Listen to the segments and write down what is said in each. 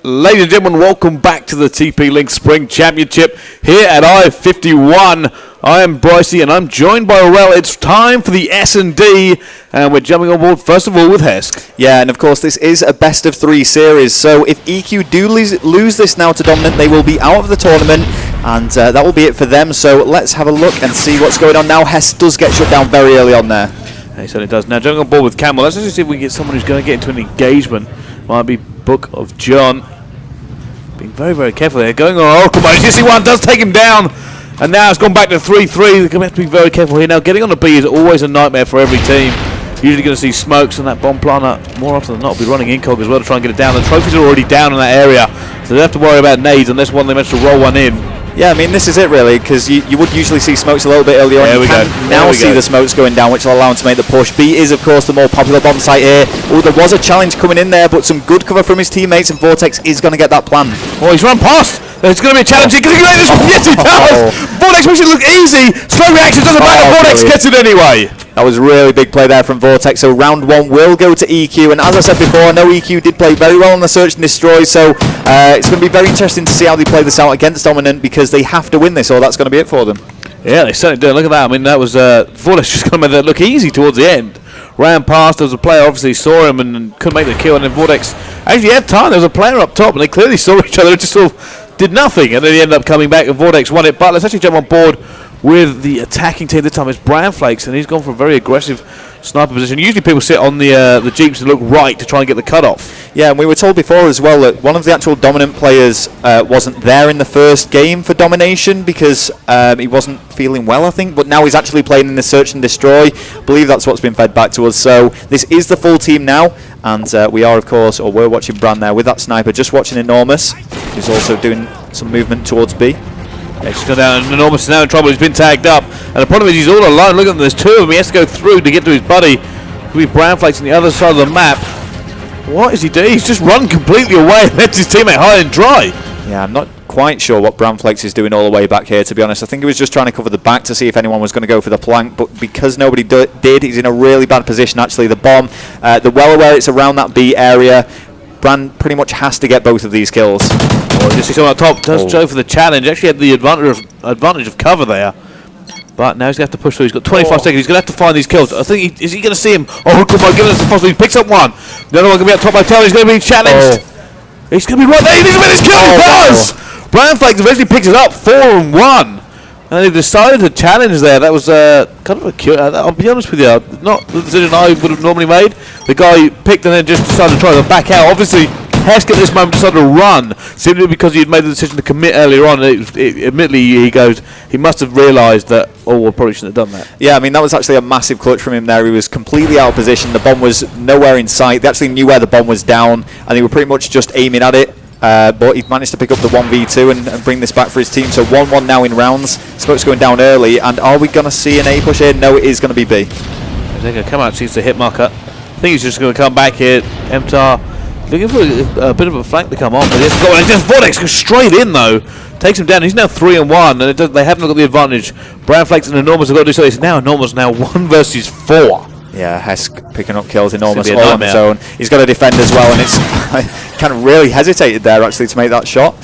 Ladies and gentlemen, welcome back to the TP-Link Spring Championship here at I-51. I am Brycey and I'm joined by Aurel. It's time for the S&D and we're jumping on board first of all with Hesk. Yeah, and of course this is a best of 3 series, so if EQ do lose this now to Dominant, they will be out of the tournament and that will be it for them. So let's have a look and see what's going on now. Hesk does get shut down very early on there. He certainly does. Now jumping on board with Camel, let's just see if we can get someone who's going to get into an engagement. Might be Book of John. Being very, very careful there. Going on Oracle mode. GC1 does take him down. And now it's gone back to 3-3. They're going to have to be very careful here. Now getting on the B is always a nightmare for every team. Usually going to see smokes and that bomb planter more often than not will be running incog as well to try and get it down. The trophies are already down in that area. So they don't have to worry about nades unless one they manage to roll one in. Yeah, I mean, this is it really, because you would usually see smokes a little bit earlier on. There we go. Now see the smokes going down, which will allow him to make the push. B is, of course, the more popular bomb site here. Oh, there was a challenge coming in there, but some good cover from his teammates, and Vortex is going to get that plan. Oh, he's run past. It's going to be a challenge. Yes, he does. Vortex makes it look easy. Slow reaction doesn't matter. Vortex gets it anyway. That was a really big play there from Vortex. So round 1 will go to EQ. And as I said before, I know EQ did play very well on the Search and Destroy. So it's going to be very interesting to see how they play this out against Dominant, because they have to win this or that's going to be it for them. Yeah, they certainly do. Look at that. I mean, that was Vortex just going to make that look easy towards the end. Ran past. There was a player obviously saw him and couldn't make the kill. And then Vortex actually had time. There was a player up top and they clearly saw each other. It just sort of did nothing. And then he ended up coming back and Vortex won it. But let's actually jump on board with the attacking team. This time it's Brian Flakes, and he's gone for a very aggressive sniper position. Usually people sit on the jeeps and look right to try and get the cutoff. Yeah, and we were told before as well that one of the actual Dominant players wasn't there in the first game for Domination because he wasn't feeling well, I think, but now he's actually playing in the Search and Destroy. I believe that's what's been fed back to us. So this is the full team now, and we are, of course, or we're watching Bran there with that sniper, just watching Enormous, who's also doing some movement towards B. Yeah, he's gone down, and Enormous is now in trouble. He's been tagged up, and the problem is he's all alone. Look at them, there's 2 of them. He has to go through to get to his buddy. It'll be Brown Flakes on the other side of the map. What is he doing? He's just run completely away and left his teammate high and dry. Yeah, I'm not quite sure what Brown Flakes is doing all the way back here, to be honest. I think he was just trying to cover the back to see if anyone was going to go for the plank, but because nobody did, he's in a really bad position, actually. The bomb, they're well aware it's around that B area. Bran pretty much has to get both of these kills. Oh, just see someone up top does go for the challenge. Actually had the advantage of cover there. But now he's going to have to push through. He's got 25 seconds. He's going to have to find these kills. I think is he going to see him? Oh, come on, give us the possible. He picks up one. The other one going to be up top by Taylor. He's going to be challenged. He's going to be right there. He's going to win his kill. He does! Brian Flakes eventually picks it up 4-1. And they decided to challenge there. That was kind of a cute. I'll be honest with you, not the decision I would have normally made. The guy picked and then just decided to try to back out. Obviously, Hesk at this moment decided to run simply because he had made the decision to commit earlier on. Admittedly, he must have realised that, oh, we probably shouldn't have done that. Yeah, I mean, that was actually a massive clutch from him there. He was completely out of position. The bomb was nowhere in sight. They actually knew where the bomb was down, and they were pretty much just aiming at it. But he managed to pick up the 1v2 and bring this back for his team. So 1-1 now in rounds. Smoke's going down early. And are we going to see an A push here? No, it is going to be B. They're going to come out, sees the hit marker. I think he's just going to come back here. MTAR looking for a bit of a flank to come on. But just Vortex goes straight in, though. Takes him down. He's now 3-1. And they haven't got the advantage. Brown Flakes and Enormous have got to do so. It's now Enormous 1 versus 4. Yeah, Hesk picking up kills, Enormous all on his own. He's got to defend as well, and it's kind of really hesitated there actually to make that shot.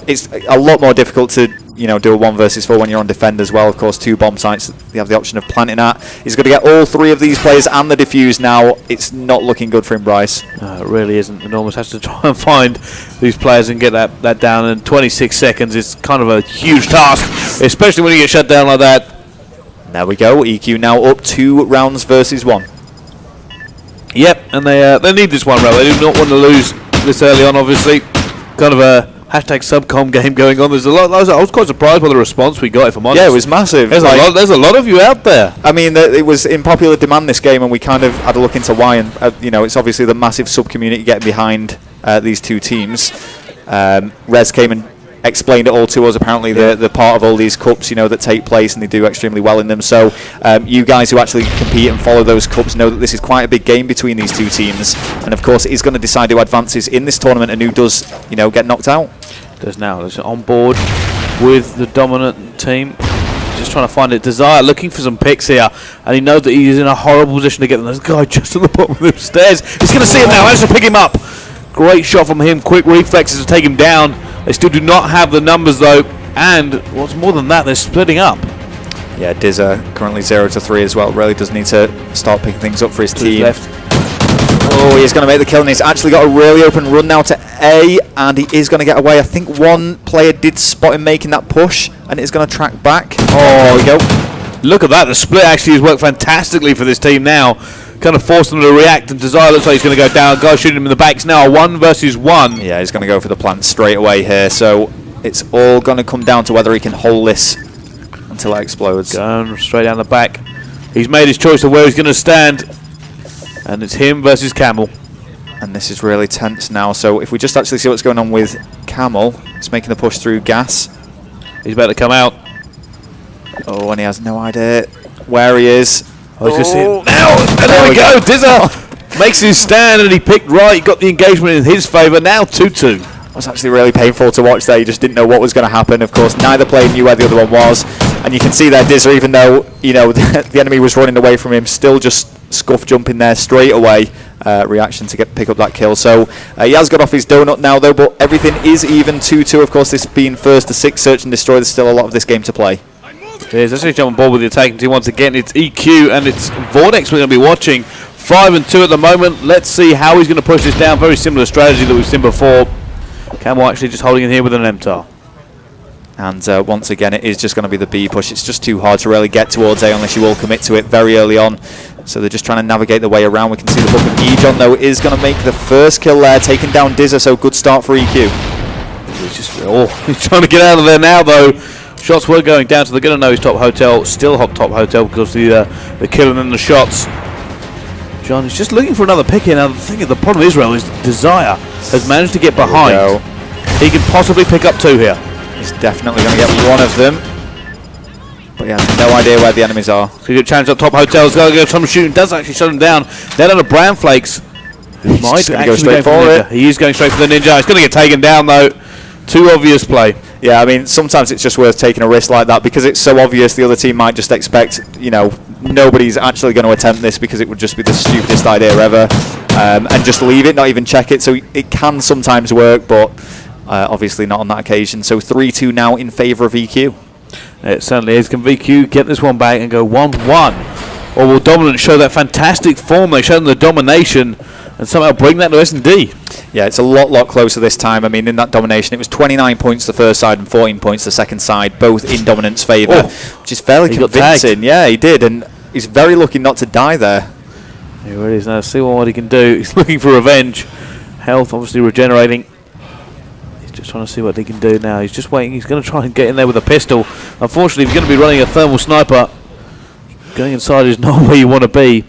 It's a lot more difficult to do a 1 versus 4 when you're on defend as well. Of course, 2 bomb sites you have the option of planting at. He's got to get all 3 of these players and the defuse now. It's not looking good for him, Bryce. No, it really isn't. Enormous has to try and find these players and get that down in 26 seconds. It's kind of a huge task, especially when you get shut down like that. There we go. EQ now up 2 rounds versus 1. Yep, and they need this one, Ro. They do not want to lose this early on, obviously. Kind of a #SUBCOMM game going on. There's a lot. I was quite surprised by the response we got, if I'm honest. Yeah, it was massive. There's a lot of you out there. I mean, it was in popular demand this game, and we kind of had a look into why. And it's obviously the massive sub-community getting behind these 2 teams. Rez came and explained it all to us. Apparently they're part of all these cups that take place, and they do extremely well in them. So you guys who actually compete and follow those cups know that this is quite a big game between these 2 teams, and of course it is going to decide who advances in this tournament and who does get knocked out. There's on board with the Dominant team, just trying to find it. Desire looking for some picks here, and he knows that he is in a horrible position to get them. There's a guy just on the bottom of the stairs. He's going to see him now. Has to pick him up. Great shot from him. Quick reflexes to take him down. They still do not have the numbers though. And what's more than that, they're splitting up. Yeah, Dizza currently 0-3 as well. Really does need to start picking things up for his team. Left. Oh, he's going to make the kill, and he's actually got a really open run now to A, and he is going to get away. I think one player did spot him making that push, and is going to track back. Oh, there we go. Look at that. The split actually has worked fantastically for this team now. Kind of forced them to react, and Desire looks like he's going to go down. Guy shooting him in the back. It's now a 1 versus 1. Yeah, he's going to go for the plant straight away here, so it's all going to come down to whether he can hold this until it explodes. Going straight down the back. He's made his choice of where he's going to stand. And it's him versus Camel. And this is really tense now. So if we just actually see what's going on with Camel, he's making the push through gas. He's about to come out. Oh, and he has no idea where he is. Oh, he's going to see it now. And there we go. Dizza makes his stand, and he picked right. He got the engagement in his favour. Now 2-2. It was actually really painful to watch there. You just didn't know what was going to happen. Of course, neither player knew where the other one was. And you can see there, Dizza, even though the enemy was running away from him, still just scuff jumping there straight away. Reaction to pick up that kill. So he has got off his donut now, though, but everything is even 2-2. Of course, this being first to 6 search and destroy, there's still a lot of this game to play. Let's actually jump on board with the attacking team once again. It's EQ and it's Vortex we're going to be watching. 5-2 at the moment. Let's see how he's going to push this down. Very similar strategy that we've seen before. Camel actually just holding in here with an MTAR. And once again, it is just going to be the B push. It's just too hard to really get towards A unless you all commit to it very early on. So they're just trying to navigate the way around. We can see the book of Ejon, though, is going to make the first kill there, taking down Dizza, so good start for EQ. He's trying to get out of there now, though. Shots were going down, so they're going to know he's top hotel. Still hot top hotel because of the kill and then the shots. John is just looking for another pick here. Now, the thing is, the problem Israel is Desire has managed to get behind. He can possibly pick up 2 here. He's definitely going to get one of them. But he has no idea where the enemies are. So he got challenge up top hotel. He's got to go some shooting. Does actually shut him down. They're down to Brown Flakes. He's might actually go straight for it. He is going straight for the Ninja. He's going to get taken down, though. Too obvious play. Yeah, I mean, sometimes it's just worth taking a risk like that because it's so obvious the other team might just expect, nobody's actually going to attempt this because it would just be the stupidest idea ever. And just leave it, not even check it. So it can sometimes work, but obviously not on that occasion. So 3-2 now in favour of EQ. It certainly is. Can VQ get this one back and go 1-1? Or will Dominant show that fantastic form? They show them the domination and somehow bring that to S&D. Yeah, it's a lot closer this time. I mean, in that domination, it was 29 points the first side and 14 points the second side, both in Dominant's favour, which is fairly convincing. Yeah, he did, and he's very lucky not to die there. He really is. Now, see what he can do. He's looking for revenge. Health obviously regenerating. He's just trying to see what he can do now. He's just waiting. He's going to try and get in there with a pistol. Unfortunately, if you're going to be running a thermal sniper, going inside is not where you want to be.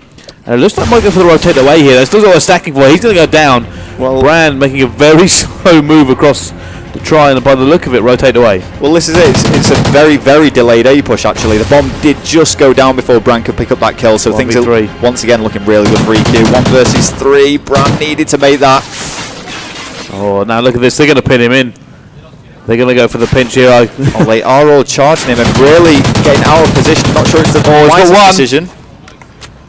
And it looks like might go for the rotate away here. There's still got a stacking for. He's going to go down. Well, Brand making a very slow move across to try and, by the look of it, rotate away. Well, this is it. It's a very delayed A push, actually. The bomb did just go down before Brand could pick up that kill, so things are once again looking really good for EQ. 1 versus 3. Brand needed to make that. Oh, now look at this. They're going to pin him in. They're going to go for the pinch here. Oh, they are all charging him and really getting out of position. Not sure it's the wisest decision.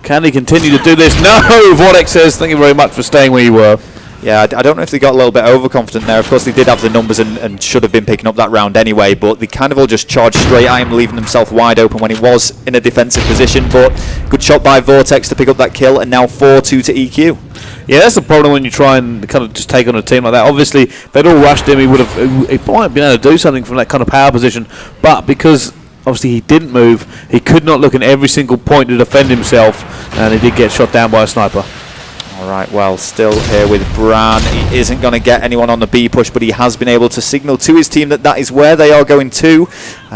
Can he continue to do this? No! Vortex says, thank you very much for staying where you were. Yeah, I don't know if they got a little bit overconfident there. Of course, they did have the numbers and should have been picking up that round anyway, but they kind of all just charged straight at him, leaving himself wide open when he was in a defensive position. But good shot by Vortex to pick up that kill, and now 4-2 to EQ. Yeah, that's the problem when you try and kind of just take on a team like that. Obviously, if they'd all rushed him, he might have been able to do something from that kind of power position, but because obviously he didn't move, he could not look in every single point to defend himself, and he did get shot down by a sniper. Alright, well, still here with Bran. He isn't going to get anyone on the B push, but he has been able to signal to his team that is where they are going to.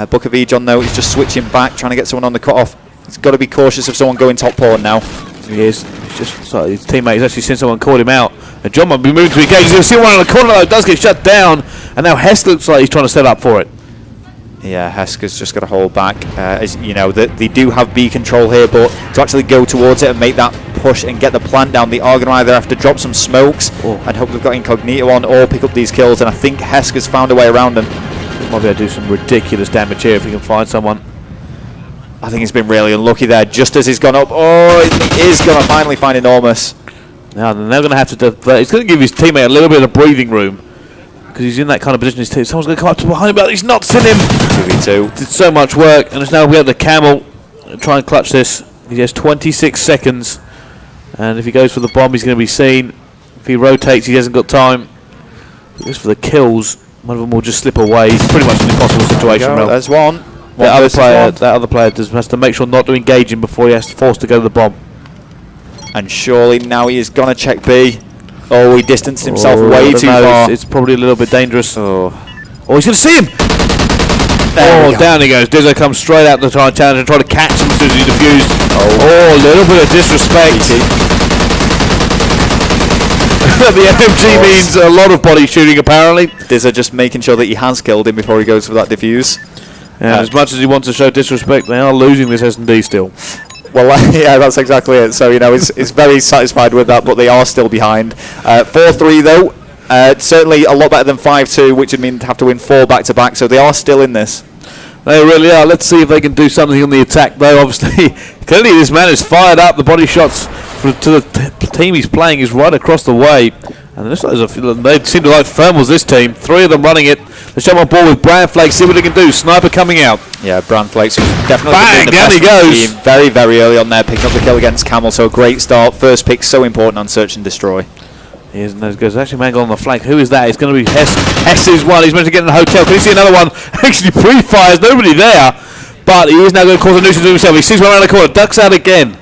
Book of Ejon, though, is just switching back, trying to get someone on the cut-off. He's got to be cautious of someone going top pawn now. He is. He's just sorry, his teammate has actually seen someone call him out. And John might be moving to engage. You'll see one on the corner, though, does get shut down. And now Hess looks like he's trying to set up for it. Yeah, Hesker's just got to hold back. As you know, they do have B control here, but to actually go towards it and make that push and get the plant down, they are going to either have to drop some smokes and hope they've got Incognito on, or pick up these kills. And I think Hesker's found a way around them. Might be able to do some ridiculous damage here if he can find someone. I think he's been really unlucky there. Just as he's gone up, he is going to finally find Enormous. Now they're going to have to divert. He's going to give his teammate a little bit of breathing room because he's in that kind of position. Someone's going to come up to behind him, but he's not seen him. 2v2. Did so much work, and it's now we have the Camel try and clutch this. He has 26 seconds, and if he goes for the bomb, he's going to be seen. If he rotates, he hasn't got time. If he goes for the kills, one of them will just slip away. It's pretty much an impossible situation. There's one. That other player has to make sure not to engage him before he has to force to go to the bomb. And surely now he is going to check B. Oh, he distanced himself way too far. It's probably a little bit dangerous. Oh, he's going to see him. Down he goes. Dizzo comes straight out to try and challenge and try to catch him as soon as he defused. Oh, a little bit of disrespect. The MMG means a lot of body shooting, apparently. Dizzo just making sure that he has killed him before he goes for that defuse. And as much as he wants to show disrespect, they are losing this S&D still. Well, yeah, that's exactly it. So, he's very satisfied with that, but they are still behind. 4-3, though. Certainly a lot better than 5-2, which would mean to have to win 4 back-to-back, so they are still in this. They really are. Let's see if they can do something on the attack, though. Obviously, clearly this man is fired up. The body shots to the team he's playing is right across the way. And it looks like they seem to like thermals, this team. 3 of them running it. Let's jump on board with Brandflake, see what he can do. Sniper coming out. Yeah, Brandflake's definitely bang, the down best he goes. Team. Very, very early on there, picking up the kill against Camel. So a great start. First pick, so important on Search and Destroy. He is, there's actually a man on the flank. Who is that? It's going to be Hess. Hess is one. He's meant to get in the hotel. Can you see another one? Actually pre-fires. Nobody there. But he is now going to cause a nuisance to himself. He sees one around the corner. Ducks out again.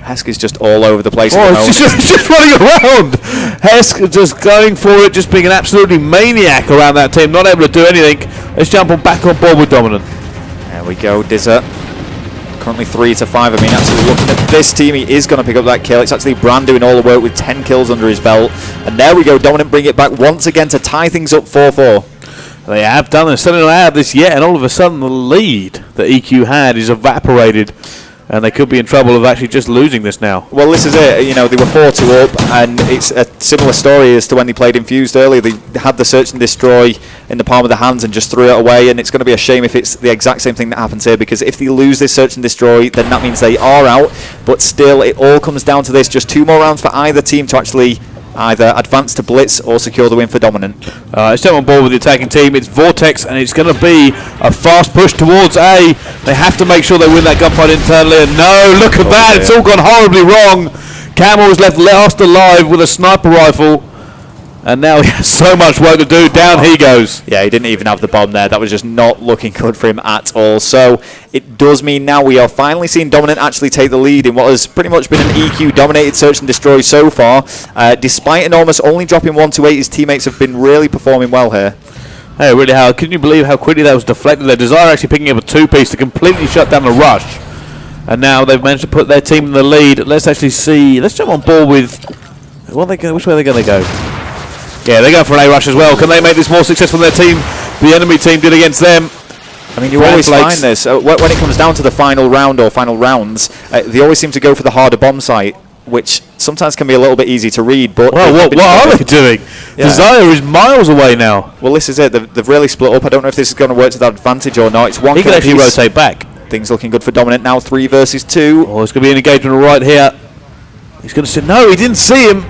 Hesk is just all over the place at the moment. He's just running around. Hesk just going for it, just being an absolutely maniac around that team, not able to do anything. Let's jump back on board with Dominant. There we go, Dizza. Currently 3-5. I mean, actually looking at this team, he is going to pick up that kill. It's actually Brand doing all the work with 10 kills under his belt. And there we go, Dominant bring it back once again to tie things up 4-4. They have done it. Certainly not have this yet, and all of a sudden the lead that EQ had is evaporated. And they could be in trouble of actually just losing this now. Well, this is it. They were 4-2 up, and it's a similar story as to when they played Infused earlier. They had the Search and Destroy in the palm of their hands and just threw it away, and it's going to be a shame if it's the exact same thing that happens here, because if they lose this Search and Destroy, then that means they are out. But still, it all comes down to this. Just 2 more rounds for either team to actually either advance to Blitz or secure the win for Dominant. Let's jump on board with the attacking team. It's Vortex, and it's going to be a fast push towards A. They have to make sure they win that gunfight internally. And no, look at that. It's all gone horribly wrong. Camel was left last alive with a sniper rifle. And now he has so much work to do. Down he goes. Yeah, he didn't even have the bomb there. That was just not looking good for him at all. So it does mean now we are finally seeing Dominant actually take the lead in what has pretty much been an EQ-dominated Search and Destroy so far. Despite Enormous only dropping 1-8, his teammates have been really performing well here. Hey, really, Howard, can you believe how quickly that was deflected? Their Desire actually picking up a 2-piece to completely shut down the rush. And now they've managed to put their team in the lead. Let's actually see. Let's jump on board with... which way are they going to go? Yeah, they're going for an A rush as well. Can they make this more successful than their team? The enemy team did against them. I mean, you always find this. When it comes down to the final round or final rounds, they always seem to go for the harder bomb site, which sometimes can be a little bit easy to read. But well, what are they doing? Yeah. Desire is miles away now. Well, this is it. They've really split up. I don't know if this is going to work to their advantage or not. It's one. He can actually rotate back. Things looking good for Dominant now. 3 versus 2. Oh, it's going to be an engagement right here. He's going to say, no, he didn't see him.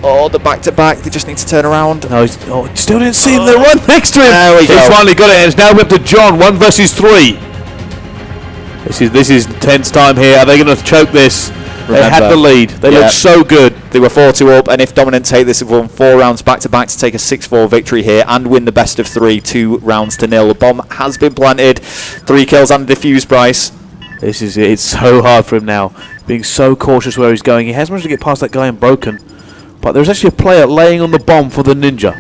Oh, the back-to-back. They just need to turn around. No, still didn't see him. They're right next to him. There we go. He's finally got it, and it's now up to John. 1 versus 3. This is tense time here. Are they going to choke this? Remember, they had the lead. They looked so good. They were 4-2 up, and if Dominant take this, they've won 4 rounds back-to-back to take a 6-4 victory here and win the best of 3, 2 rounds to 0. The bomb has been planted. 3 kills and a defuse, Bryce. It's so hard for him now. Being so cautious where he's going. He has managed to get past that guy and broken. But there's actually a player laying on the bomb for the Ninja.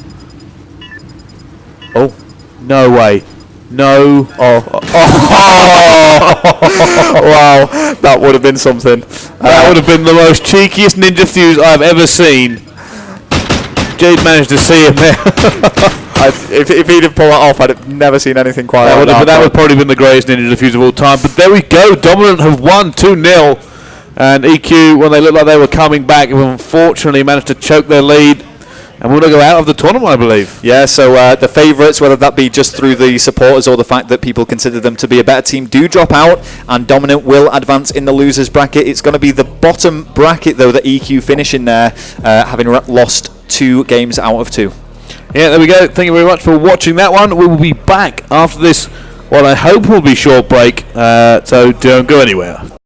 Oh, no way. No. Wow, that would have been something. That would have been the most cheekiest Ninja fuse I've ever seen. Jade managed to see him there. If he'd have pulled that off, I'd have never seen anything quite like that. That would probably been the greatest Ninja defuse of all time. But there we go. Dominant have won 2-0. And EQ, when they looked like they were coming back, have unfortunately managed to choke their lead. and will they go out of the tournament, I believe. Yeah, so the favourites, whether that be just through the supporters or the fact that people consider them to be a better team, do drop out, and Dominant will advance in the losers bracket. It's going to be the bottom bracket, though, that EQ finish in there, having lost 2 games out of 2. Yeah, there we go. Thank you very much for watching that one. We will be back after this, what I hope will be short break, so don't go anywhere.